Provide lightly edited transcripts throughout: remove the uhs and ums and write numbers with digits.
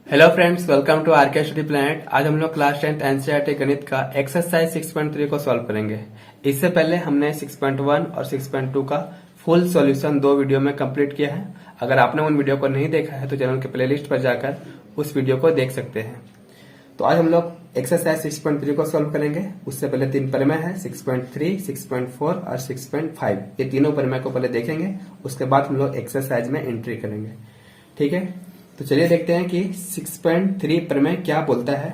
Hello friends, welcome to RK study planet. आज हम लोग क्लास 10th एनसीईआरटी गणित का एक्सरसाइज 6.3 को सॉल्व करेंगे। इससे पहले हमने 6.1 और 6.2 का फुल सॉल्यूशन 2 वीडियो में कंप्लीट किया है। अगर आपने उन वीडियो को नहीं देखा है तो चैनल के प्लेलिस्ट पर जाकर उस वीडियो को देख सकते हैं। तो आज हम लोग एक्सरसाइज 6.3 को सॉल्व करेंगे। उससे पहले 3 प्रमेय है, 6.3, 6.4 और 6.5। ये तीनों प्रमेय को पहले देखेंगे, उसके बाद हम लोग एक्सरसाइज में एंट्री करेंगे। ठीक है, तो चलिए देखते हैं कि 6.3 प्रमेय क्या बोलता है।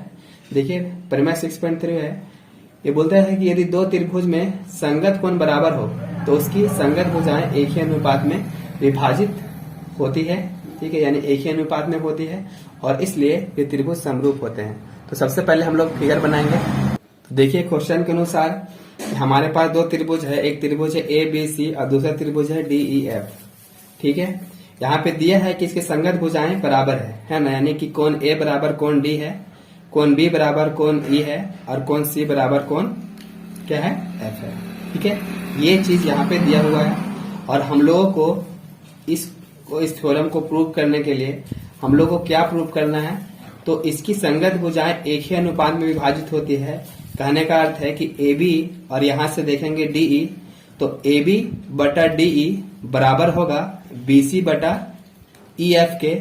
देखिए प्रमेय 6.3 है, ये बोलता है कि यदि दो त्रिभुज में संगत कोण बराबर हो तो उसकी संगत भुजाएं एक ही अनुपात में विभाजित होती है। ठीक है, यानी एक ही अनुपात में होती है और इसलिए ये त्रिभुज समरूप होते हैं। तो सबसे पहले हम लोग फिगर बनाएंगे। तो देखिए क्वेश्चन के अनुसार हमारे पास दो त्रिभुज है, एक त्रिभुज है ABC और दूसरा त्रिभुज है DEF। ठीक है, यहाँ पे दिया है कि इसकी संगत भुजाएं बराबर है ना, यानी कि कोण A बराबर कोण D है, कोण B बराबर कोण E है और कोण C बराबर कोण क्या है, F है। ठीक है, ये चीज यहाँ पे दिया हुआ है और हम लोगों को इस थ्योरम को प्रूव करने के लिए हम लोगों को क्या प्रूव करना है, तो इसकी संगत भुजाएं एक ही अनुपात में विभाजित होती है। कहने का अर्थ है कि AB और यहां से देखेंगे DE, तो AB बटा DE बराबर होगा BC बटा EF के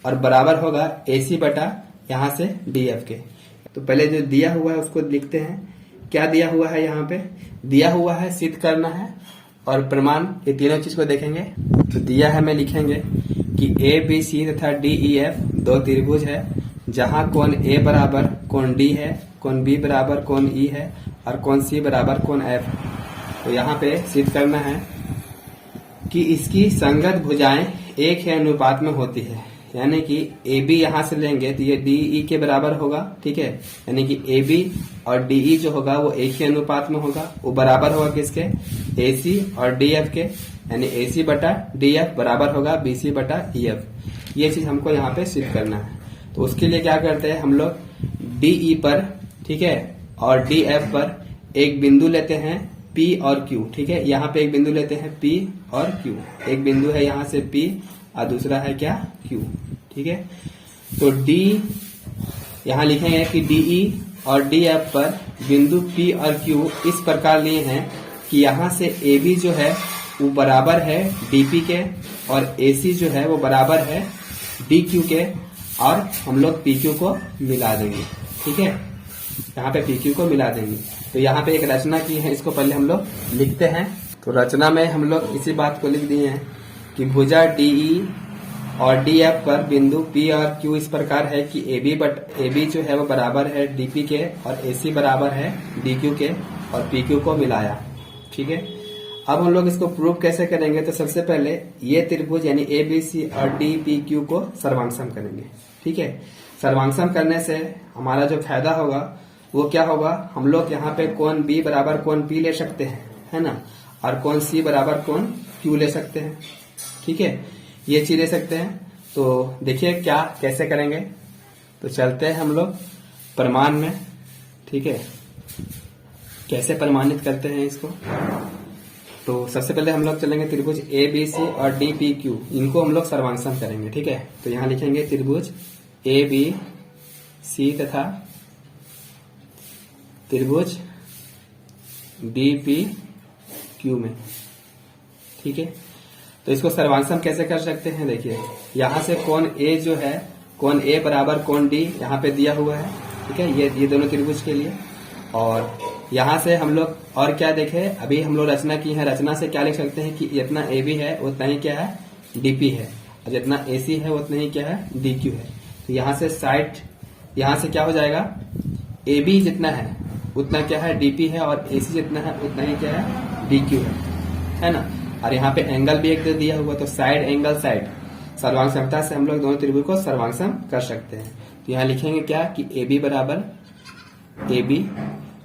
और बराबर होगा AC बटा यहां से DF के। तो पहले जो दिया हुआ है उसको लिखते हैं। क्या दिया हुआ है, यहाँ पे दिया हुआ है सिद्ध करना है और प्रमाण, ये तीनों चीज को देखेंगे। तो दिया है में लिखेंगे कि ABC तथा DEF दो त्रिभुज है जहां कोण A बराबर कोण D है, कोण B बराबर कोण E है और कोण C बराबर कोण F है। तो यहाँ पे सिद्ध करना है कि इसकी संगत भुजाएं एक ही अनुपात में होती है, यानी कि AB यहां से लेंगे तो ये DE के बराबर होगा। ठीक है, यानी कि AB और DE जो होगा वो एक ही अनुपात में होगा, वो बराबर होगा किसके, AC और DF के, यानी AC बटा DF बराबर होगा BC बटा EF। ये चीज हमको यहाँ पे सिद्ध करना है। तो उसके लिए क्या करते हैं हम लोग, DE पर, ठीक है, और DF पर एक बिंदु लेते हैं P और Q। ठीक है, यहाँ पे एक बिंदु लेते हैं P और Q, एक बिंदु है यहाँ से P और दूसरा है क्या, Q। ठीक है, तो D यहाँ लिखेंगे कि DE और DF पर बिंदु P और Q इस प्रकार लिए हैं कि यहाँ से AB जो है वो बराबर है DP के और AC जो है वो बराबर है DQ के, और हम लोग PQ को मिला देंगे। ठीक है, यहाँ पे PQ को मिला देंगे। तो यहाँ पे एक रचना की है, इसको पहले हम लोग लिखते हैं। तो रचना में हम लोग इसी बात को लिख दिए हैं कि भुजा DE और DF पर बिंदु P और Q इस प्रकार है कि AB जो है वो बराबर है DP के और AC बराबर है DQ के और PQ को मिलाया। ठीक है, अब हम लोग इसको प्रूव कैसे करेंगे, तो सबसे पहले ये त्रिभुज यानी ABC और DPQ को सर्वांशम करेंगे। ठीक है, सर्वांशम करने से हमारा जो फायदा होगा वो क्या होगा, हम लोग यहाँ पे कोण B बराबर कोण P ले सकते हैं, है ना, और कोण C बराबर कोण Q ले सकते हैं। ठीक है, ये चीज ले सकते हैं। तो देखिए क्या कैसे करेंगे, तो चलते हैं हम लोग प्रमाण में। ठीक है, कैसे प्रमाणित करते हैं इसको, तो सबसे पहले हम लोग चलेंगे त्रिभुज ABC और DPQ, इनको हम लोग सर्वांशम करेंगे। ठीक है, तो यहाँ लिखेंगे त्रिभुज ABC तथा त्रिभुज DPQ में। ठीक है, तो इसको सर्वांशम कैसे कर सकते हैं, देखिए यहाँ से कोण A जो है, कोण A बराबर कोण D यहाँ पे दिया हुआ है। ठीक है, ये दोनों त्रिभुज के लिए, और यहाँ से हम लोग और क्या देखे, अभी हम लोग रचना की है, रचना से क्या लिख सकते हैं कि जितना AB है उतना ही क्या है, DP है, और जितना AC है उतना ही क्या है, DQ है। तो यहाँ से साइड, यहाँ से क्या हो जाएगा, AB जितना है उतना क्या है, DP है, और AC जितना है उतना ही क्या है, DQ है ना। और यहाँ पे एंगल भी एक दिया हुआ, तो साइड एंगल साइड, सर्वांशमता से हम लोग दोनों त्रिभुज को सर्वांशम कर सकते हैं। तो यहाँ लिखेंगे क्या कि AB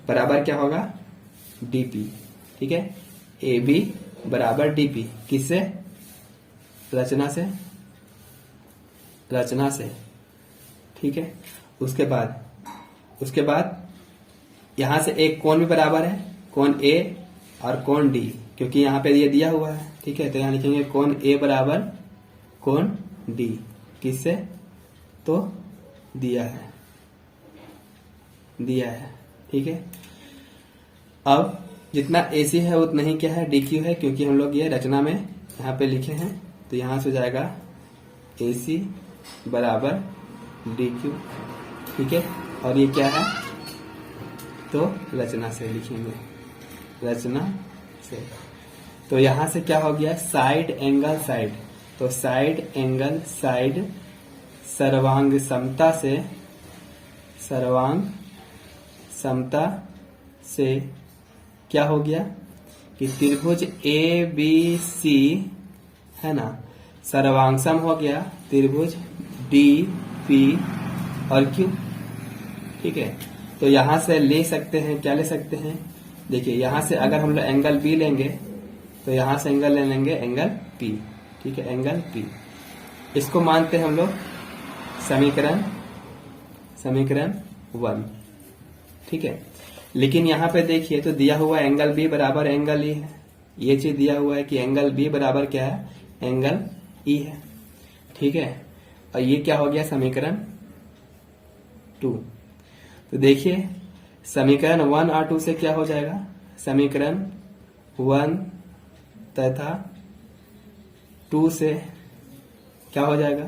बराबर क्या होगा, DP। ठीक है, AB बराबर DP, किससे, रचना से। ठीक है, उसके बाद यहां से एक कोण भी बराबर है, कोण A और कोण D, क्योंकि यहाँ पे ये दिया हुआ है। ठीक है, तो यहाँ लिखेंगे कोण A बराबर कोण D, किससे, तो दिया है। ठीक है, अब जितना AC है उतना ही क्या है, DQ है, क्योंकि हम लोग ये रचना में यहाँ पे लिखे हैं। तो यहाँ से हो जाएगा AC बराबर DQ। ठीक है, और ये क्या है, तो रचना से लिखेंगे, रचना से। तो यहां से क्या हो गया, साइड एंगल साइड। तो साइड एंगल साइड सर्वांग समता से क्या हो गया कि त्रिभुज ABC है ना, सर्वांग हो गया त्रिभुज DP और Q। ठीक है, तो यहां से ले सकते हैं, क्या ले सकते हैं, देखिए यहां से अगर हम लोग एंगल B लेंगे तो यहां से एंगल ले लेंगे एंगल P। ठीक है, एंगल P, इसको मानते हैं हम लोग समीकरण 1। ठीक है, लेकिन यहाँ पे देखिए तो दिया हुआ एंगल B बराबर एंगल E है। ये चीज दिया हुआ है कि एंगल B बराबर क्या है, एंगल E है। ठीक है, और ये क्या हो गया, समीकरण 2। तो देखिए समीकरण 1 और 2 से क्या हो जाएगा, समीकरण 1 तथा 2 से क्या हो जाएगा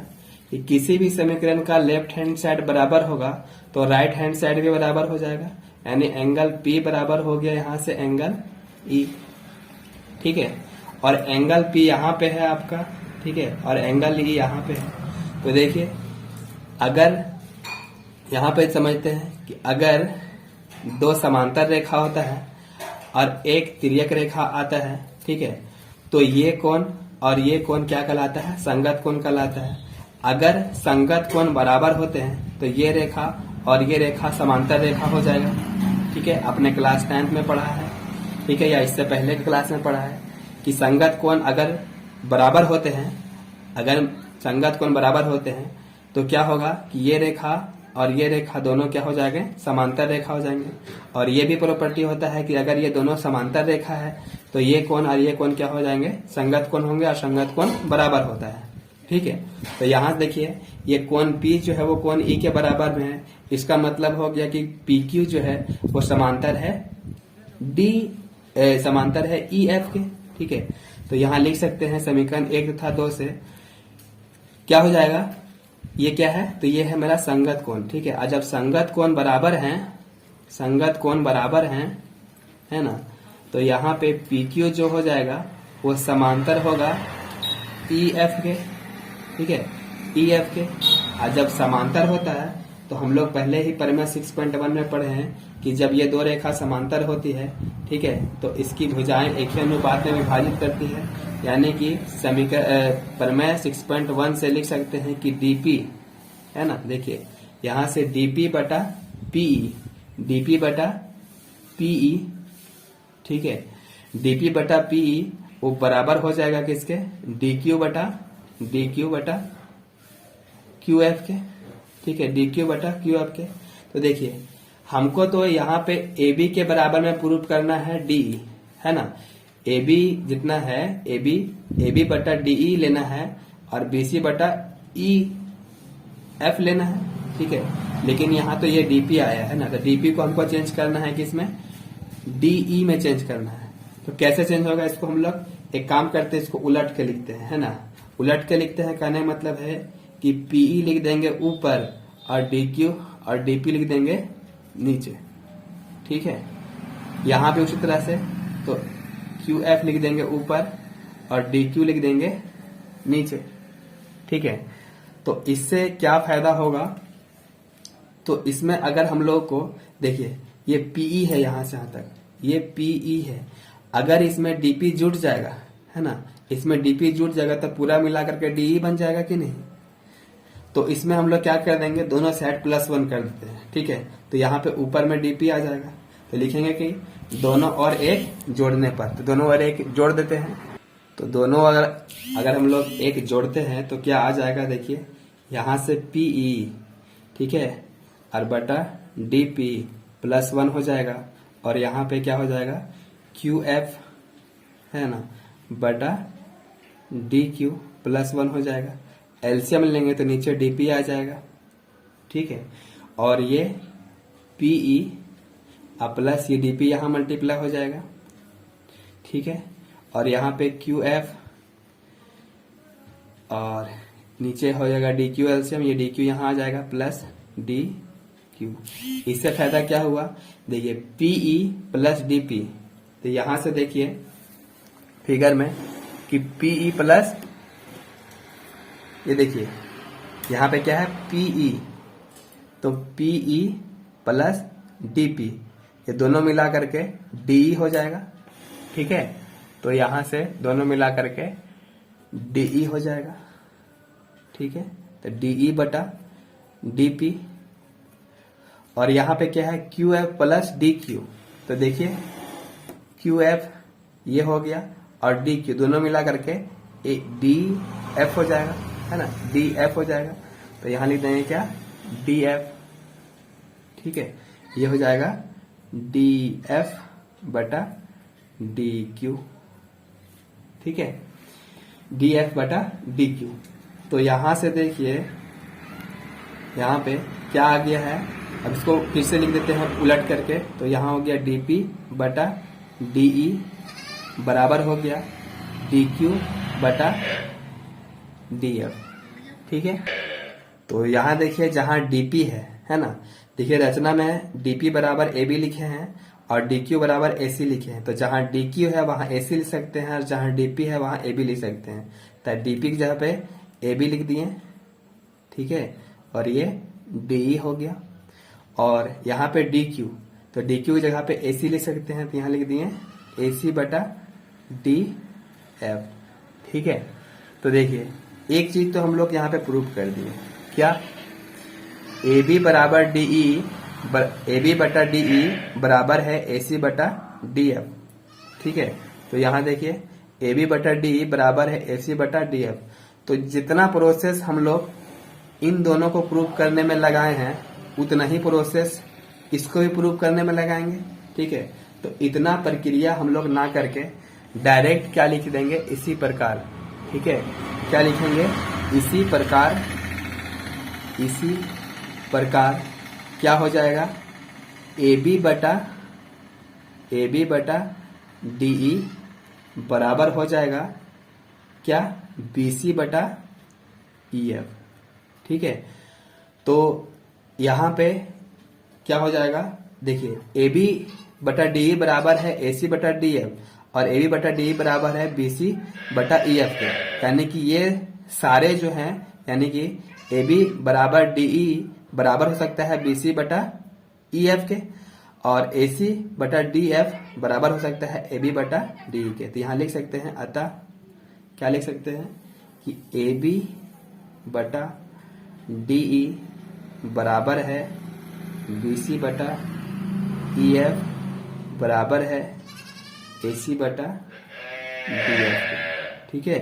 कि किसी भी समीकरण का लेफ्ट हैंड साइड बराबर होगा तो राइट हैंड साइड भी बराबर हो जाएगा, यानी एंगल P बराबर हो गया यहां से एंगल E। ठीक है, और एंगल P यहां पे है आपका। ठीक है, और एंगल E यहां पे है। तो देखिए अगर यहां पे समझते हैं कि अगर दो समांतर रेखा होता है और एक तिर्यक रेखा आता है, ठीक है, तो ये कोण और ये कोण क्या कहलाता है, संगत कोण कहलाता है। अगर संगत कोण बराबर होते हैं तो ये रेखा और ये रेखा समांतर रेखा हो जाएगा। ठीक है, आपने क्लास 10th में पढ़ा है, ठीक है, या इससे पहले की क्लास में पढ़ा है कि संगत कोण अगर बराबर होते हैं, अगर संगत कोण बराबर होते हैं तो क्या होगा कि ये रेखा और ये रेखा दोनों क्या हो जाएंगे, समांतर रेखा हो जाएंगे। और ये भी प्रॉपर्टी होता है कि अगर ये दोनों समांतर रेखा है तो ये कोण और ये कोण क्या हो जाएंगे, संगत कोण होंगे, और संगत कोण बराबर होता है। ठीक है, तो यहाँ देखिए ये कोण P जो है वो कोण E के बराबर में है। इसका मतलब हो गया कि PQ जो है वो समांतर है समांतर है EF के। ठीक है, तो यहाँ लिख सकते हैं समीकरण 1 तथा 2 से क्या हो जाएगा, ये क्या है, तो ये है मेरा संगत कोण। ठीक है, और जब संगत कोण बराबर हैं, है ना, तो यहाँ पे PQ जो हो जाएगा वो समांतर होगा EF के। ठीक है, EF के, और जब समांतर होता है तो हम लोग पहले ही परिमेय 6.1 में पढ़े हैं कि जब ये दो रेखा समांतर होती है, ठीक है, तो इसकी भुजाएं एक ही अनुपात में विभाजित करती है, यानी कि परिमेय 6.1 से लिख सकते हैं कि DP है ना, देखिए यहां से DP बटा PE, ठीक है, DP बटा PE वो बराबर हो जाएगा किसके, DQ बटा QF के। ठीक है, DQ बटा QF के। तो देखिए हमको तो यहाँ पे AB के बराबर में प्रूव करना है DE, है ना, AB जितना है AB बटा DE लेना है और BC बटा EF लेना है। ठीक है, लेकिन यहाँ तो ये DP आया है ना, तो DP को हमको चेंज करना है किसमें, DE में चेंज करना है। तो कैसे चेंज होगा, इसको हम लोग एक काम करते हैं, इसको उलट के लिखते हैं, है ना, उलट के लिखते हैं, कहने का मतलब है कि PE लिख देंगे ऊपर और DQ और DP लिख देंगे नीचे। ठीक है, यहाँ पे उसी तरह से तो QF लिख देंगे ऊपर और DQ लिख देंगे नीचे। ठीक है, तो इससे क्या फायदा होगा, तो इसमें अगर हम लोग को देखिए ये PE है, यहां से यहां तक ये PE है, अगर इसमें DP जुट जाएगा, है ना, इसमें DP जुट जाएगा तो पूरा मिलाकर के DE बन जाएगा कि नहीं। तो इसमें हम लोग क्या कर देंगे, दोनों साइड +1 कर देते हैं। ठीक है, तो यहाँ पे ऊपर में DP आ जाएगा, तो लिखेंगे कि दोनों और एक जोड़ने पर, तो दोनों और एक जोड़ देते हैं। तो दोनों अगर हम लोग एक जोड़ते हैं तो क्या आ जाएगा, देखिए यहाँ से PE, ठीक है, और बटा DP +1 हो जाएगा, और यहाँ पे क्या हो जाएगा QF, है ना, बटा DQ +1 हो जाएगा। एलसीएम लेंगे तो नीचे DP आ जाएगा। ठीक। ठीक है। और ये पीई प्लस ये डीपी यहाँ मल्टीप्लाई हो जाएगा, ठीक है। और यहाँ पे क्यू एफ और नीचे हो जाएगा डी क्यू एलसीएम, ये डी क्यू यहाँ आ जाएगा प्लस डी क्यू। इससे फायदा क्या हुआ, देखिए पीई प्लस डीपी, तो यहां से देखिए फिगर में कि पीई प्लस, ये देखिए यहां पे क्या है पीई, तो पीई प्लस डीपी, ये दोनों मिला करके डीई हो जाएगा, ठीक है। तो यहां से दोनों मिला करके डीई हो जाएगा, ठीक है। तो डीई बटा डीपी, और यहां पे क्या है Q F plus D Q, तो देखिए क्यू एफ ये हो गया और डी क्यू दोनों मिला करके डी एफ हो जाएगा, है ना, डी एफ हो जाएगा। तो यहां लिख देंगे क्या डी एफ, ठीक है। ये हो जाएगा डी एफ बटा डी क्यू, ठीक है, डी एफ बटा डी क्यू। तो यहां से देखिए यहां पे क्या आ गया है, अब इसको फिर से लिख देते हैं उलट करके, तो यहां हो गया डीपी बटा डीई बराबर हो गया डीक्यू बटा डीएफ, ठीक है। तो यहां देखिए जहां डीपी है ना, देखिए रचना में डीपी बराबर ए बी लिखे हैं और डीक्यू बराबर एसी लिखे हैं, तो जहां डीक्यू है वहां एसी लिख सकते हैं और जहां डीपी है वहां ए बी लिख सकते हैं। तो डीपी की जगह पे ए बी लिख दिए, ठीक है, और ये डीई हो गया। और यहाँ पे डी क्यू, तो डी क्यू की जगह पे एसी लिख सकते हैं, तो यहाँ लिख दिए एसी बटा डी एफ, ठीक है। तो देखिए एक चीज तो हम लोग यहाँ पे प्रूव कर दिए, क्या ए बी बराबर डीई, ए बी बटा डीई बराबर है एसी बटा डी एफ, ठीक है। तो यहाँ देखिए ए बी बटा डीई बराबर है एसी बटा डी एफ। तो जितना प्रोसेस हम लोग इन दोनों को प्रूव करने में लगाए हैं उतना ही प्रोसेस इसको भी प्रूव करने में लगाएंगे, ठीक है। तो इतना प्रक्रिया हम लोग ना करके डायरेक्ट क्या लिख देंगे इसी प्रकार, ठीक है। क्या लिखेंगे इसी प्रकार क्या हो जाएगा ए बी बटा डीई बराबर हो जाएगा क्या बीसी बटा ईएफ, ठीक है। तो यहां पे क्या हो जाएगा, देखिए ए बी बटा डी बराबर है एसी बटा डी एफ और ए बी बटा डी बराबर है बीसी बटा ई एफ के, यानी कि ये सारे जो हैं, यानी कि ए बी बराबर डीई बराबर हो सकता है बीसी बटा ई एफ के और एसी बटा डी एफ बराबर हो सकता है ए बी बटा डी के। तो यहां लिख सकते हैं, अतः क्या लिख सकते हैं कि ए बी बटा डीई बराबर है बीसी बटा ईएफ बराबर है एसी बटा डीएफ, ठीक है।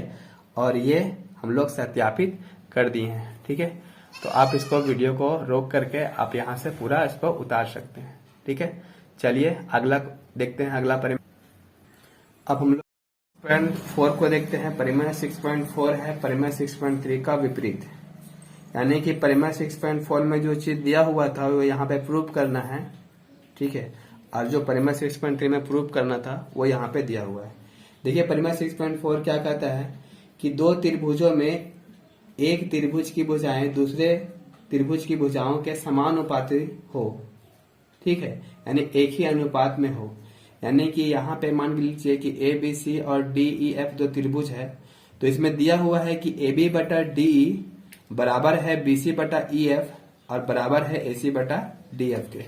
और ये हम लोग सत्यापित कर दिए हैं, ठीक है। तो आप इसको वीडियो को रोक करके आप यहां से पूरा इसको उतार सकते हैं, ठीक है। चलिए अगला देखते हैं, अगला परिमेय। अब हम लोग 6.4 को देखते हैं। परिमेय 6.4 है परिमेय 6.3 का विपरीत, यानी कि परिमेय 6.4 में जो चीज दिया हुआ था वो यहाँ पे प्रूव करना है, ठीक है, और जो परिमेय 6.3 में प्रूव करना था वो यहाँ पे दिया हुआ है। देखिए परिमेय 6.4 क्या कहता है कि दो त्रिभुजों में एक त्रिभुज की भुजाएं दूसरे त्रिभुज की भुजाओं के समानुपाती हो, ठीक है, यानी एक ही अनुपात में हो। यानी कि यहाँ पे मान लीजिए कि ए बी सी और डी ई एफ दो त्रिभुज है, तो इसमें दिया हुआ है कि ए बी बटा डी बराबर है बी सी बटा ई एफ और बराबर है ए सी बटा डी एफ के,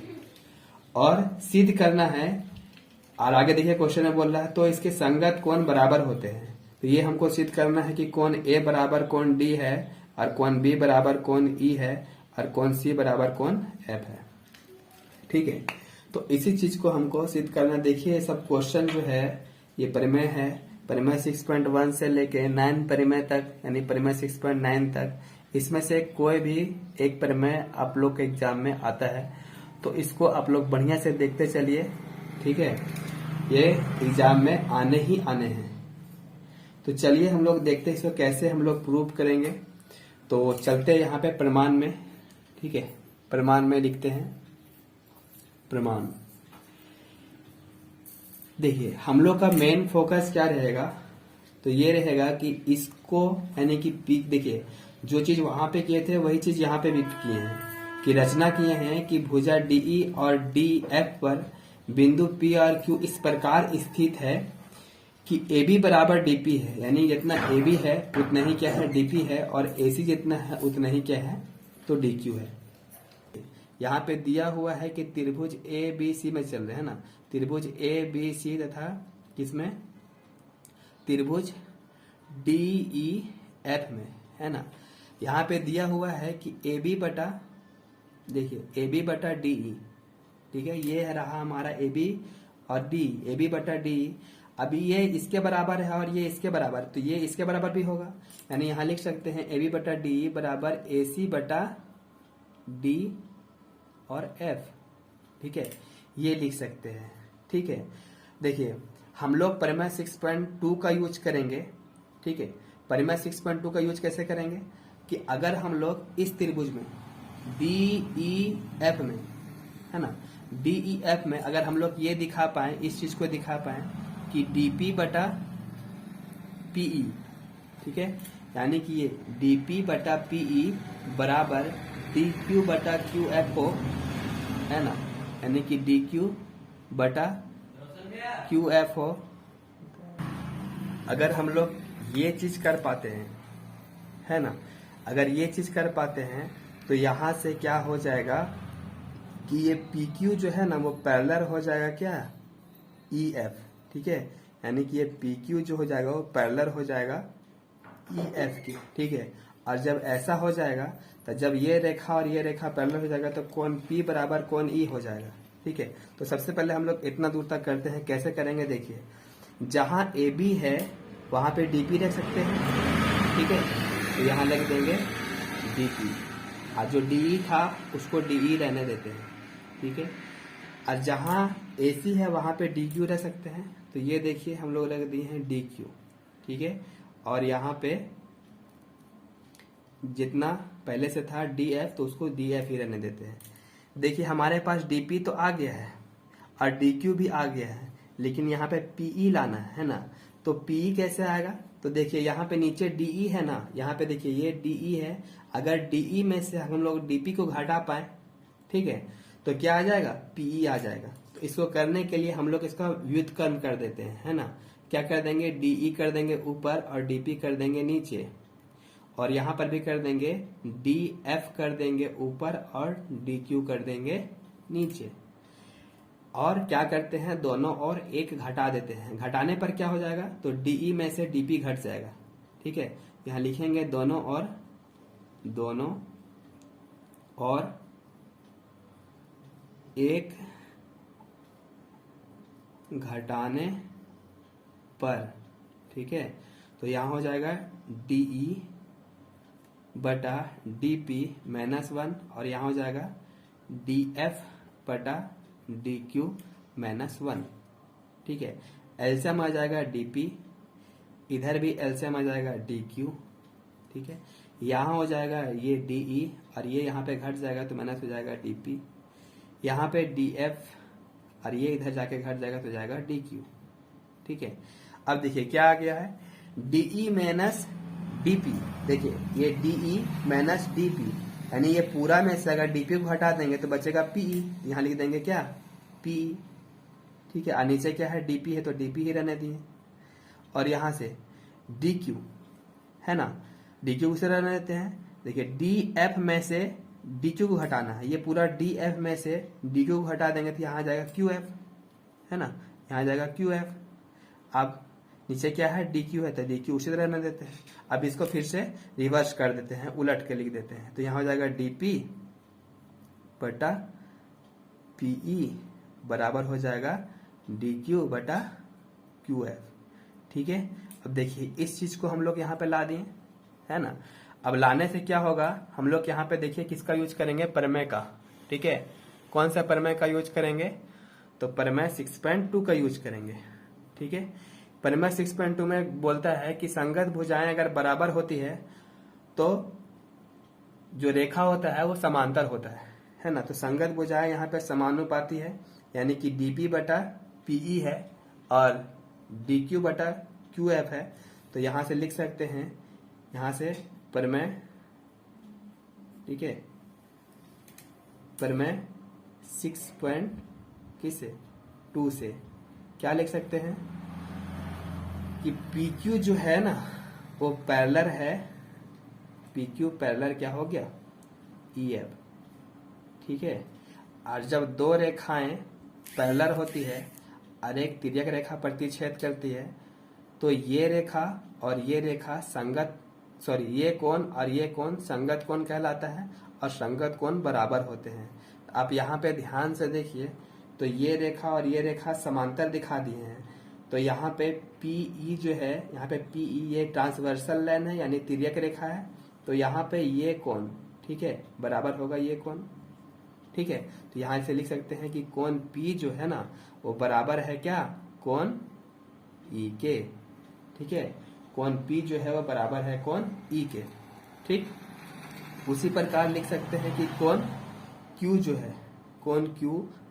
और सिद्ध करना है। और आगे देखिए क्वेश्चन में बोल रहा है तो इसके संगत कोण बराबर होते हैं, तो ये हमको सिद्ध करना है कि कोण ए बराबर कोण डी है और कोण बी बराबर कोण ई है और कोण सी बराबर कोण एफ है, ठीक है। तो इसी चीज को हमको सिद्ध करना। देखिए सब क्वेश्चन जो है ये परिमेय है, परिमेय 6.1 से लेके 9 परिमेय तक, यानी परिमेय 6.9 तक, इसमें से कोई भी एक परिमेय आप लोग के एग्जाम में आता है, तो इसको आप लोग बढ़िया से देखते चलिए, ठीक है, ये एग्जाम में आने ही आने हैं। तो चलिए हम लोग देखते हैं इसको कैसे हम लोग प्रूव करेंगे। तो चलते हैं यहाँ पे प्रमाण में, ठीक है। प्रमाण में लिखते हैं। प्रमाण देखिए हम लोग का मेन फोकस क्या रहेगा, तो ये रहेगा कि इसको यानी कि पीक, देखिए जो चीज वहां पे किए थे वही चीज यहाँ पे भी किए हैं, कि रचना किए हैं कि भुजा डीई और डी एफ पर बिंदु पी और क्यू इस प्रकार स्थित है कि ए बी बराबर डीपी है, यानी जितना ए बी है उतना ही क्या है डीपी है, और ए सी जितना है उतना ही क्या है तो डी क्यू है। यहाँ पे दिया हुआ है कि त्रिभुज ए बी सी में चल रहे हैं ना, त्रिभुज ए बी सी तथा किसमें, त्रिभुज डी ई एफ में, है ना। यहाँ पे दिया हुआ है कि ए बी बटा, देखिए ए बी बटा डी ई, ठीक है, ये रहा हमारा ए बी और डी, ए बी बटा डी। अभी ये इसके बराबर है और ये इसके बराबर, तो ये इसके बराबर भी होगा, यानी यहाँ लिख सकते हैं ए बी बटा डी बराबर ए सी बटा डी और एफ, ठीक है, ये लिख सकते हैं। ठीक है, देखिए हम लोग परिमेय 6.2 का यूज करेंगे। ठीक है, परिमेय 6.2 का यूज कैसे करेंगे कि अगर हम लोग इस त्रिभुज में डी ई एफ में, है ना, डी ई एफ में अगर हम लोग ये दिखा पाए, इस चीज को दिखा पाए कि डीपी बटा पीई, ठीक है, यानी कि ये डीपी बटा पीई बराबर डी क्यू बटा क्यू एफ हो, है ना, यानी कि डी क्यू बटा क्यू एफ हो। अगर हम लोग ये चीज कर पाते हैं, है ना, अगर ये चीज कर पाते हैं तो यहां से क्या हो जाएगा कि ये पी क्यू जो है ना वो पैरेलल हो जाएगा क्या ई एफ, ठीक है, यानी कि ये पी क्यू जो हो जाएगा वो पैरेलल हो जाएगा ई एफ की। ठीक है, और जब ऐसा हो जाएगा तो जब ये रेखा और ये रेखा पैरेलल हो जाएगा तो कोण P बराबर कोण E हो जाएगा। ठीक है, तो सबसे पहले हम लोग इतना दूर तक करते हैं, कैसे करेंगे देखिए, जहां AB है वहां पे DP रख सकते हैं। ठीक है, तो यहां लिख देंगे DP, और जो DE था उसको DE रहने देते हैं। ठीक है, और जहां AC है वहां पे DQ रह सकते हैं, तो ये देखिए हम लोग रख दिए हैं DQ। ठीक है, और यहाँ पे जितना पहले से था DF तो उसको DF ही रहने देते हैं। देखिए हमारे पास DP तो आ गया है और DQ भी आ गया है, लेकिन यहाँ पे PE लाना है ना, तो PE कैसे आएगा, तो देखिए यहाँ पे नीचे DE है ना, यहाँ पे देखिए ये DE है, अगर DE में से हम लोग DP को घटा पाए, ठीक है, तो क्या आ जाएगा PE आ जाएगा। तो इसको करने के लिए हम लोग इसका व्युत्क्रम कर देते हैं, है ना, क्या कर देंगे DE कर देंगे ऊपर और DP कर देंगे नीचे, और यहां पर भी कर देंगे DF कर देंगे ऊपर और DQ कर देंगे नीचे, और क्या करते हैं दोनों और एक घटा देते हैं। घटाने पर क्या हो जाएगा, तो DE में से DP घट जाएगा। ठीक है, यहां लिखेंगे दोनों और एक घटाने पर, ठीक है, तो यहां हो जाएगा DE बटा DP -1, और यहां हो जाएगा DF बटा DQ -1। ठीक है, एलसीएम आ जाएगा DP, इधर भी एलसीएम आ जाएगा DQ। ठीक है, यहां हो जाएगा ये DE और ये यहां पे घट जाएगा तो माइनस हो जाएगा DP, यहां पे DF और ये इधर जाके घट जाएगा तो जाएगा DQ। ठीक है, अब देखिए क्या आ गया है DE माइनस DP, देखिए ये DE माइनस DP, यानी ये पूरा में से अगर DP को हटा देंगे तो बचेगा PE, यहां लिख देंगे क्या PE। ठीक है, और नीचे क्या है DP है तो DP ही रहने दिए, और यहां से DQ है ना, DQ से रहने देते हैं। देखिए DF में से DQ को हटाना है, ये पूरा DF में से DQ को हटा देंगे तो यहां आ जाएगा QF, है ना, यहां आ जाएगा QF। अब नीचे क्या है DQ है तो DQ उसी तरह रहने देते हैं। अब इसको फिर से रिवर्स कर देते हैं, उलट के लिख देते हैं, तो यहां हो जाएगा DP बटा PE बराबर हो जाएगा DQ बटा QF। ठीक है, अब देखिए इस चीज को हम लोग यहाँ पे ला दिए, है ना। अब लाने से क्या होगा, हम लोग यहाँ पे देखिए किसका यूज करेंगे, प्रमेय का। ठीक है, कौन सा प्रमेय का यूज करेंगे, तो प्रमेय 6.2 का यूज करेंगे। ठीक है, प्रमेय 6.2 में बोलता है कि संगत भुजाएं अगर बराबर होती है तो जो रेखा होता है वो समांतर होता है है ना। तो संगत भुजाएं यहाँ पे समानुपाती है, यानी कि dp बटा pe है और dq बटा qf है। तो यहां से लिख सकते हैं, यहां से प्रमेय, ठीक है, प्रमेय 6.2 से क्या लिख सकते हैं कि PQ जो है ना वो पैरेलल है, PQ पैरेलल क्या हो गया, EF, ठीक है। और जब दो रेखाएं पैरेलल होती है और एक तिर्यक रेखा प्रतिच्छेद करती है तो ये रेखा और ये रेखा संगत, सॉरी, ये कोण और ये कोण संगत कोण कहलाता है और संगत कोण बराबर होते हैं। आप यहाँ पे ध्यान से देखिए तो ये रेखा और ये रेखा समांतर दिखा दिए हैं। तो यहाँ पे PE जो है, यहाँ पे PE ये ट्रांसवर्सल लाइन है यानी तिर्यक रेखा है। तो यहाँ पे ये कोण, ठीक है, बराबर होगा ये कोण, ठीक है। तो यहाँ से लिख सकते हैं कि कोण P जो है ना वो बराबर है क्या, कोण E के, ठीक है। कोण P जो है वो बराबर है कोण E के, ठीक। उसी प्रकार लिख सकते हैं कि कोण Q जो है, कोण Q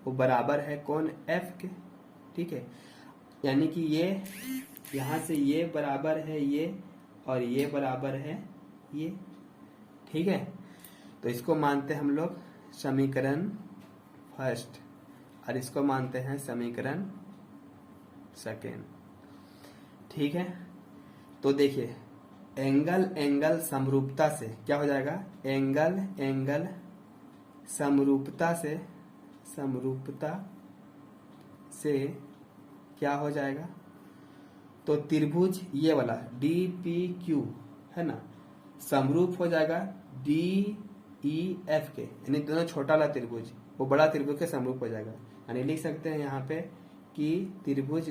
वो बराबर है कोण F के, ठीक है। यानी कि ये यहां से ये बराबर है ये और ये बराबर है ये, ठीक है। तो इसको मानते हैं हम लोग समीकरण फर्स्ट और इसको मानते हैं समीकरण सेकेंड, ठीक है। तो देखिए एंगल एंगल समरूपता से क्या हो जाएगा, एंगल एंगल समरूपता से क्या हो जाएगा, तो त्रिभुज ये वाला DPQ है ना समरूप हो जाएगा DEF के, यानी दोनों छोटा वाला त्रिभुज वो बड़ा त्रिभुज के समरूप हो जाएगा। यानी लिख सकते हैं यहाँ पे कि त्रिभुज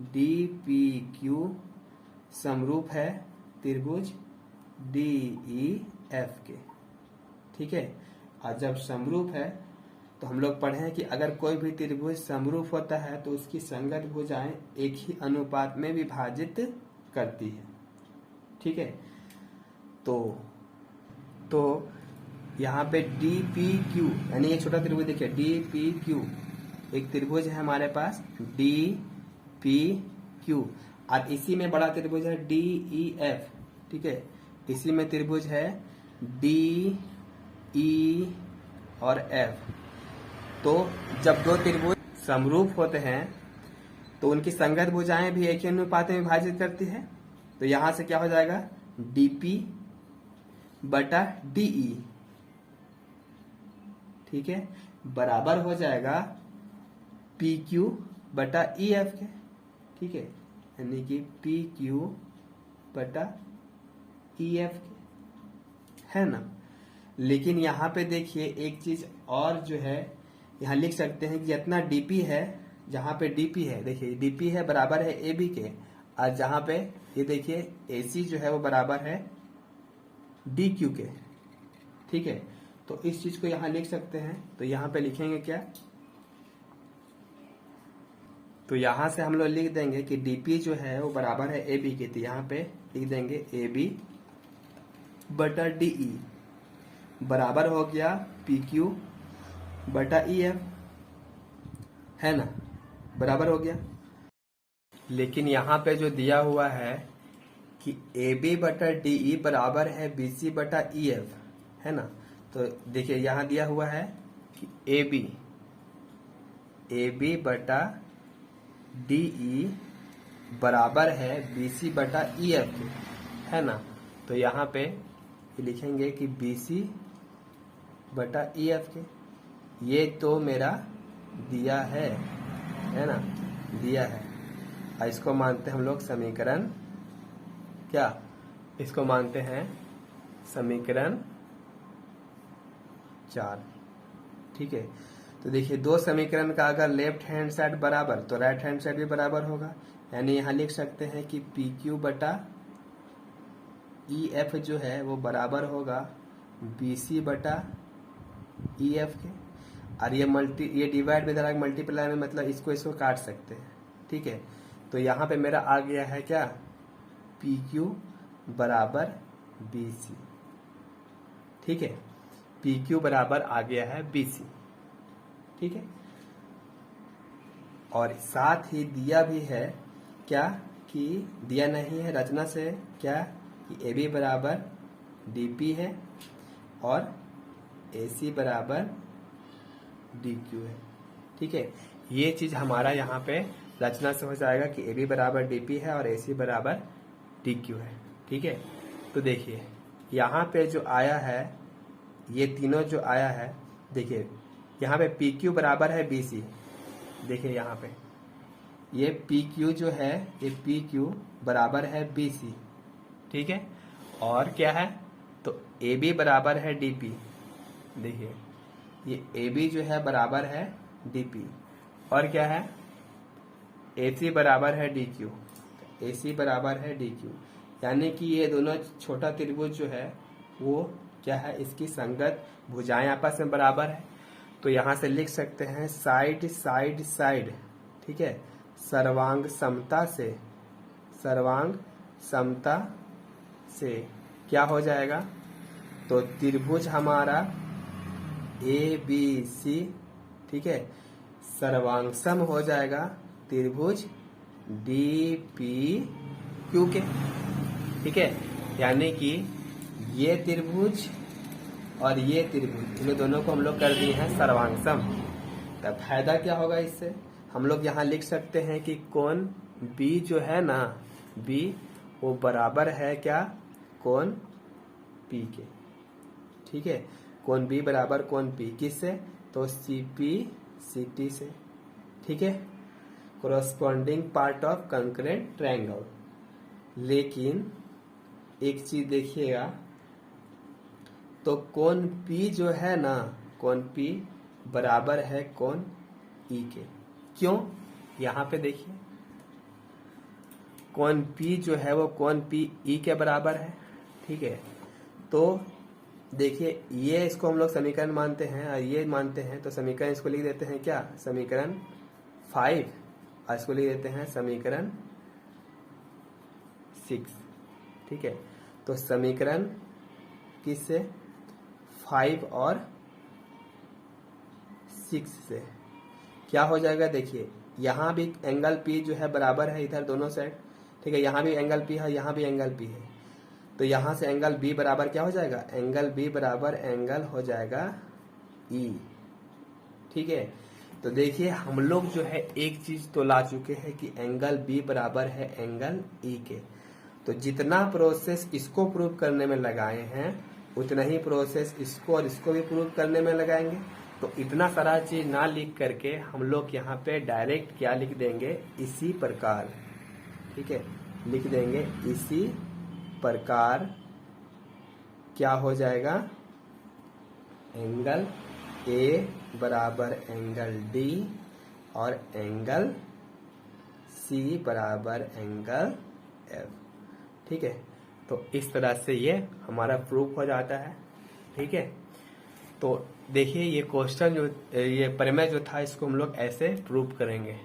DPQ समरूप है त्रिभुज DEF के, ठीक है। और जब समरूप है तो हम लोग पढ़े हैं कि अगर कोई भी त्रिभुज समरूप होता है तो उसकी संगत भुजाएं एक ही अनुपात में विभाजित करती है, ठीक है। तो यहाँ पे DPQ यानी एक छोटा त्रिभुज देखिए DPQ, एक त्रिभुज है हमारे पास DPQ और इसी में बड़ा त्रिभुज है DEF, ठीक है। इसी में त्रिभुज है DE और F। तो जब दो त्रिभुज समरूप होते हैं तो उनकी संगत भुजाएं भी एक ही अनुपात में विभाजित करती है। तो यहां से क्या हो जाएगा, DP बटा DE, ठीक है, बराबर हो जाएगा PQ बटा EF के, ठीक है। यानी कि PQ बटा EF के, है ना। लेकिन यहाँ पे देखिए एक चीज और जो है, यहाँ लिख सकते हैं कि जितना DP है, जहां पे DP है, देखिए DP है बराबर है AB के, और जहां पे ये देखिए AC जो है वो बराबर है DQ के, ठीक है। तो इस चीज को यहाँ लिख सकते हैं। तो यहाँ पे लिखेंगे क्या, तो यहां से हम लोग लिख देंगे कि DP जो है वो बराबर है AB के। तो यहाँ पे लिख देंगे AB बटा DE बराबर हो गया PQ बटा EF, है ना, बराबर हो गया। लेकिन यहाँ पे जो दिया हुआ है कि AB बटा DE बराबर है BC बटा EF, है ना। तो देखिए यहाँ दिया हुआ है कि AB बटा DE बराबर है BC बटा EF के, है ना। तो यहाँ पे लिखेंगे कि BC बटा EF के, ये तो मेरा दिया है ना, दिया है। और इसको मानते हैं हम लोग समीकरण क्या, इसको मानते हैं समीकरण 4, ठीक है। तो देखिए दो समीकरण का अगर लेफ्ट हैंड साइड बराबर तो राइट हैंड साइड भी बराबर होगा। यानी यहाँ लिख सकते हैं कि PQ बटा EF जो है वो बराबर होगा BC बटा EF के। और ये डिवाइड में दराग मल्टीप्लाई में, मतलब इसको काट सकते हैं, ठीक है। तो यहाँ पे मेरा आ गया है क्या, PQ बराबर BC, ठीक है। पी क्यू बराबर आ गया है BC, ठीक है। और साथ ही दिया भी है क्या कि दिया नहीं है रचना से क्या कि AB बराबर DP है और AC बराबर DQ है, ठीक है। ये चीज हमारा यहाँ पे रचना से हो जाएगा कि AB बराबर DP है और AC बराबर DQ है, ठीक है। तो देखिए यहाँ पे जो आया है, ये तीनों जो आया है, देखिए यहाँ पे PQ बराबर है BC, देखिए यहाँ पे ये PQ जो है ये PQ बराबर है BC, ठीक है। और क्या है तो AB बराबर है DP, देखिए ये AB जो है बराबर है DP। और क्या है AC बराबर है DQ, AC बराबर है DQ, यानी कि ये दोनों छोटा त्रिभुज जो है वो क्या है, इसकी संगत भुजाएं आपस में बराबर है। तो यहां से लिख सकते हैं साइड साइड साइड, ठीक है, सर्वांग समता से, सर्वांग समता से क्या हो जाएगा, तो त्रिभुज हमारा ABC, ठीक है, सर्वांग हो जाएगा त्रिभुज DPQ के, ठीक है। यानी कि ये त्रिभुज और ये त्रिभुज इन दोनों को हम लोग कर दिए हैं सर्वांग। तब फायदा क्या होगा इससे, हम लोग यहाँ लिख सकते हैं कि कोण B जो है ना, B वो बराबर है क्या कोण P के, ठीक है। कोण B बराबर कोण P किससे, तो CP CT से, ठीक है, corresponding part of concurrent triangle. लेकिन एक चीज देखिएगा, तो कोण P जो है ना, कोण P बराबर है कोण E के। क्यों, यहाँ पे देखिए कोण P जो है वो कोण P E के बराबर है, ठीक है। तो देखिए ये इसको हम लोग समीकरण मानते हैं और ये मानते हैं, तो समीकरण इसको लिख देते हैं क्या, समीकरण 5, और इसको लिख देते हैं समीकरण 6, ठीक है। तो समीकरण किससे, 5 और 6 से क्या हो जाएगा, देखिए यहाँ भी एंगल P जो है बराबर है इधर दोनों साइड, ठीक है। यहाँ भी एंगल P है, यहाँ भी एंगल P है, तो यहाँ से एंगल B बराबर क्या हो जाएगा, एंगल B बराबर एंगल हो जाएगा E, ठीक है। तो देखिए हम लोग जो है एक चीज तो ला चुके हैं कि एंगल B बराबर है एंगल E के। तो जितना प्रोसेस इसको प्रूव करने में लगाए हैं उतना ही प्रोसेस इसको और इसको भी प्रूव करने में लगाएंगे। तो इतना सारा चीज ना लिख करके हम लोग यहाँ पे डायरेक्ट क्या लिख देंगे, इसी प्रकार, ठीक है, लिख देंगे इसी प्रकार क्या हो जाएगा, एंगल A बराबर एंगल D और एंगल C बराबर एंगल F, ठीक है। तो इस तरह से ये हमारा प्रूफ हो जाता है, ठीक है। तो देखिए ये क्वेश्चन जो ये प्रमेय जो था इसको हम लोग ऐसे प्रूव करेंगे,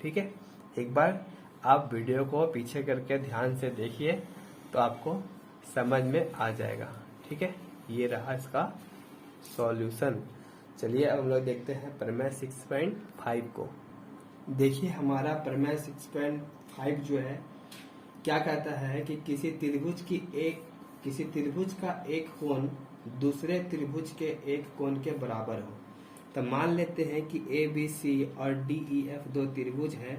ठीक है। एक बार आप वीडियो को पीछे करके ध्यान से देखिए तो आपको समझ में आ जाएगा, ठीक है। ये रहा इसका सॉल्यूशन। चलिए अब हम लोग देखते हैं प्रमेय 6.5 को। देखिए हमारा प्रमेय 6.5 जो है क्या कहता है कि किसी त्रिभुज का एक कोण दूसरे त्रिभुज के एक कोण के बराबर हो। तो मान लेते हैं कि ABC और DEF दो त्रिभुज है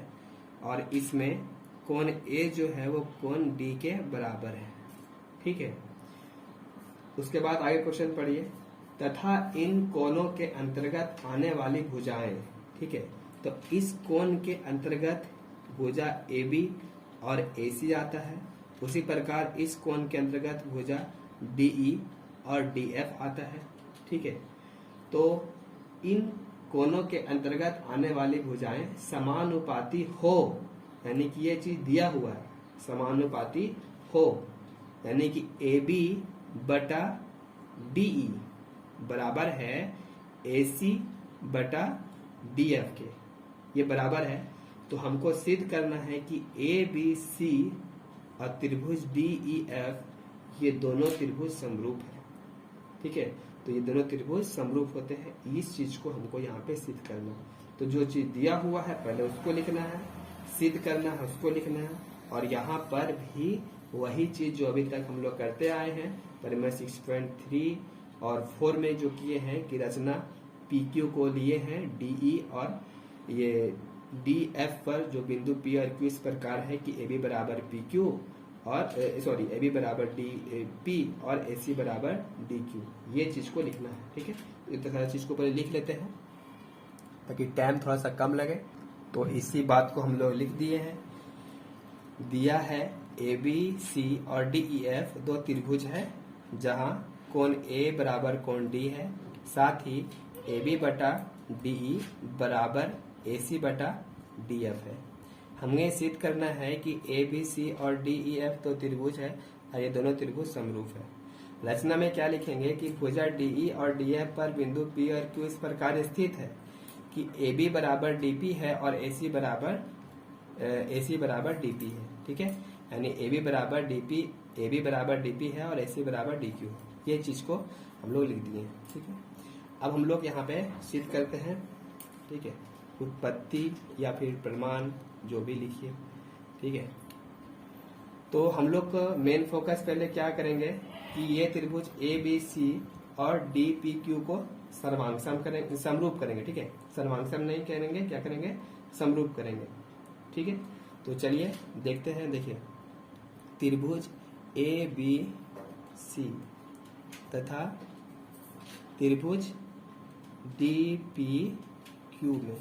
और इसमें कोण A जो है वो कोण D के बराबर है, ठीक है। उसके बाद आगे क्वेश्चन पढ़िए, तथा इन कोणों के अंतर्गत आने वाली भुजाएं, ठीक है। तो इस कोण के अंतर्गत भुजा AB और AC आता है, उसी प्रकार इस कोण के अंतर्गत भुजा DE और DF आता है, ठीक है। तो इन कोणों के अंतर्गत आने वाली भुजाएं समानुपाती हो, यानी कि ये चीज दिया हुआ है, समानुपाती हो, यानी कि AB बटा DE बराबर है AC बटा DF के, ये बराबर है। तो हमको सिद्ध करना है कि ABC और त्रिभुज DEF ये दोनों त्रिभुज समरूप है, ठीक है। तो ये दोनों त्रिभुज समरूप होते हैं, इस चीज को हमको यहाँ पे सिद्ध करना है। तो जो चीज दिया हुआ है पहले उसको लिखना है, सिद्ध करना है उसको लिखना है, और यहाँ पर भी वही चीज जो अभी तक हम लोग करते आए हैं परिमेय 6.3 और 4 में जो किए हैं कि रचना PQ को लिए हैं DE और ये DF पर जो बिंदु P और Q इस प्रकार है कि AB बराबर PQ और AB बराबर DP और AC बराबर DQ, ये चीज को लिखना है। ठीक है, इतना सारा चीज को पहले लिख लेते हैं ताकि टाइम थोड़ा सा कम लगे। तो इसी बात को हम लोग लिख दिए हैं। दिया है ABC और DEF दो त्रिभुज है जहां कोण A बराबर कोण D है, साथ ही AB बटा DE बराबर AC बटा DF है। हमें सिद्ध करना है कि ABC और DEF दो त्रिभुज है और ये दोनों त्रिभुज समरूप है। रचना में क्या लिखेंगे कि भुजा DE और DF पर बिंदु P और Q इस प्रकार स्थित है कि AB बराबर DP है और AC बराबर DP है। ठीक है, यानी AB बराबर DP है और AC बराबर DQ है। ये चीज को हम लोग लिख दिए हैं। ठीक है, अब हम लोग यहाँ पे सिद्ध करते हैं। ठीक है, उत्पत्ति या फिर प्रमाण जो भी लिखिए। ठीक है, तो हम लोग मेन फोकस पहले क्या करेंगे कि ये त्रिभुज ABC और DPQ को समरूप करेंगे। ठीक है, सर्वांगसम नहीं करेंगे, क्या करेंगे, समरूप करेंगे। ठीक है, तो चलिए देखते हैं। देखिए, त्रिभुज ABC तथा त्रिभुज DPQ में,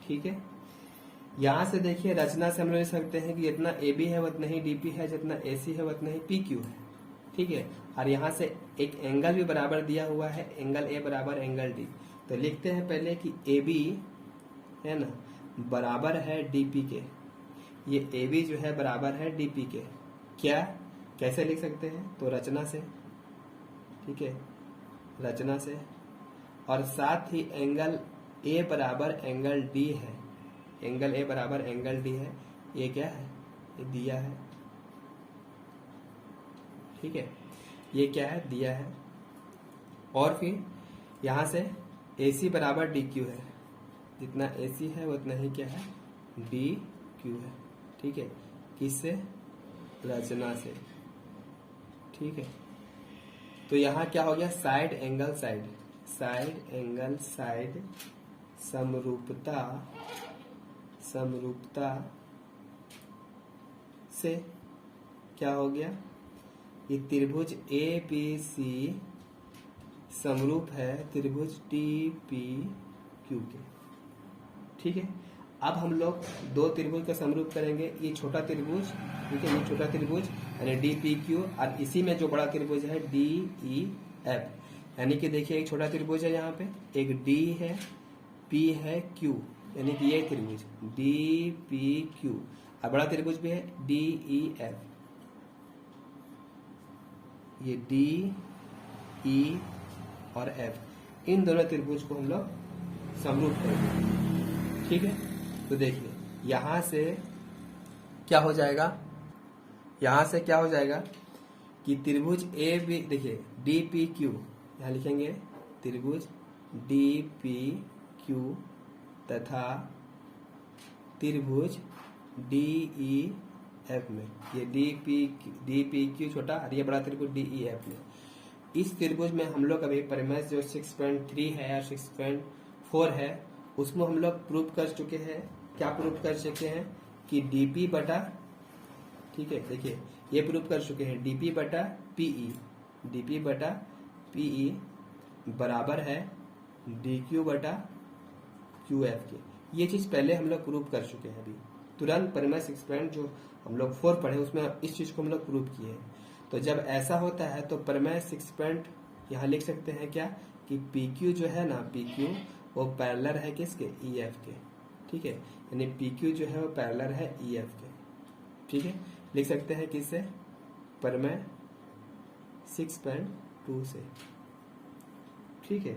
ठीक है, यहां से देखिए रचना से हम लोग सकते हैं कि जितना AB है उतना ही DP है, जितना AC है उतना ही PQ है। ठीक है, और यहां से एक एंगल भी बराबर दिया हुआ है, एंगल A बराबर एंगल D। तो लिखते हैं पहले कि AB है ना बराबर है DP के, ये AB जो है बराबर है DP के। क्या, कैसे लिख सकते हैं, तो रचना से। ठीक है, रचना से, और साथ ही एंगल A बराबर एंगल D है, एंगल A बराबर एंगल D है, ये क्या है, ये दिया है। ठीक है, ये क्या है, दिया है। और फिर यहां से AC बराबर DQ है, जितना AC है उतना ही क्या है, DQ है। ठीक है, किससे, रचना से। ठीक है, तो यहां क्या हो गया, side angle side, side angle side समरूपता से क्या हो गया, ये त्रिभुज ABC समरूप है त्रिभुज DPQ के। ठीक है, अब हम लोग दो त्रिभुज का समरूप करेंगे। ये छोटा त्रिभुज, ठीक है, ये छोटा त्रिभुज यानी DPQ, और इसी में जो बड़ा त्रिभुज है DEF। यानी कि देखिए एक छोटा त्रिभुज है, यहाँ पे एक D है, P है, Q, यानी कि ये त्रिभुज DPQ, और बड़ा त्रिभुज भी है DEF। ये D, E और F, इन दोनों त्रिभुज को हम लोग समरूप करेंगे। ठीक है, तो देखिए यहां से क्या हो जाएगा, यहां से क्या हो जाएगा कि त्रिभुज AB, देखिए DPQ, यहां लिखेंगे त्रिभुज DPQ तथा त्रिभुज DEF में, ये DPQ छोटा और ये बड़ा त्रिभुज DEF में। इस त्रिभुज में हम लोग अभी परिमेय जो 6.3 है और 6.4 है उसमें हम लोग प्रूव कर चुके हैं। क्या प्रूव कर चुके हैं कि DP बटा, ठीक है, देखिए ये प्रूव कर चुके हैं DP बटा PE बराबर है DQ बटा QF के। ये चीज पहले हम लोग प्रूव कर चुके हैं। अभी तुरंत परिमेय 6 जो हम लोग 4 पढ़े उसमें इस चीज को हम लोग प्रूव किए हैं। तो जब ऐसा होता है तो परिमेय 6 यहाँ लिख सकते हैं क्या कि PQ जो है ना, PQ वो पैरेलल है किसके, EF के। ठीक है, यानी PQ जो है वो पैरेलल है EF के। ठीक है, लिख सकते हैं किससे, परिमेय 6.2 से। ठीक है,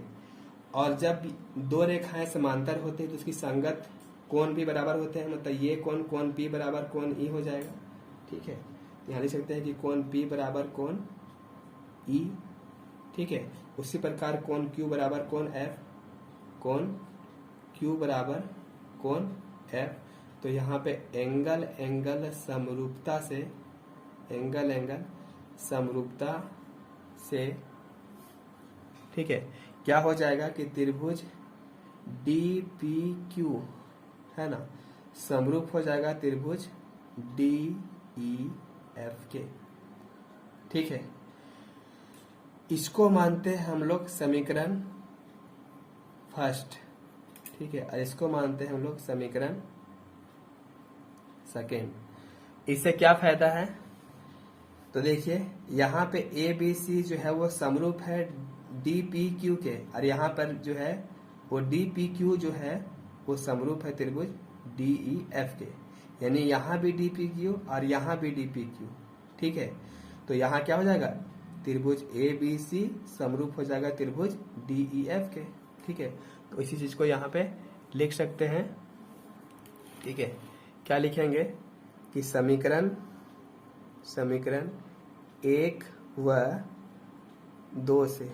और जब दो रेखाएं समांतर होती है तो उसकी संगत कोण भी बराबर होते हैं, मतलब ये कोण P बराबर कोण E हो जाएगा। ठीक है, यहाँ लिख सकते हैं कि कोण P बराबर कोण E, ठीक है। उसी प्रकार कोण Q बराबर कोण F, कोण Q बराबर कोण F। तो यहाँ पे एंगल एंगल समरूपता से, एंगल एंगल समरूपता से, ठीक है, क्या हो जाएगा कि त्रिभुज DPQ है ना, समरूप हो जाएगा त्रिभुज DEF के। ठीक है, इसको मानते हैं हम लोग समीकरण फर्स्ट, ठीक है, और इसको मानते हैं हम लोग समीकरण सेकेंड। इससे क्या फायदा है, तो देखिए यहाँ पे ABC जो है वो समरूप है DPQ के, और यहाँ पर जो है वो DPQ जो है वो समरूप है त्रिभुज DEF के, यानी यहाँ भी DPQ और यहाँ भी DPQ। ठीक है, तो यहाँ क्या हो जाएगा, त्रिभुज ABC समरूप हो जाएगा त्रिभुज DEF के। ठीक है, तो इसी चीज को यहाँ पे लिख सकते हैं। ठीक है, क्या लिखेंगे कि समीकरण 1 व 2 से,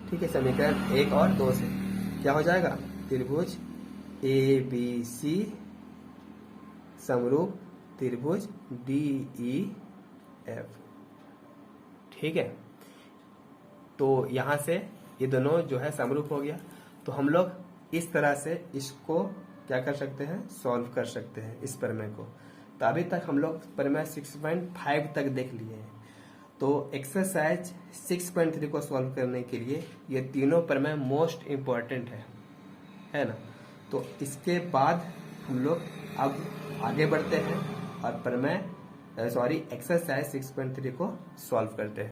ठीक है, समीकरण 1 और 2 से क्या हो जाएगा, त्रिभुज ABC समरूप त्रिभुज DEF। ठीक है, तो यहां से ये दोनों जो है समरूप हो गया। तो हम लोग इस तरह से इसको क्या कर सकते हैं, सॉल्व कर सकते हैं इस प्रमेय को। तो अभी तक हम लोग प्रमेय 6.5 तक देख लिए हैं। तो एक्सरसाइज 6.3 को सॉल्व करने के लिए ये तीनों प्रमेय मोस्ट इम्पोर्टेंट है ना। तो इसके बाद हम लोग अब आगे बढ़ते हैं और प्रमेय एक्सरसाइज 6.3 को सॉल्व करते हैं।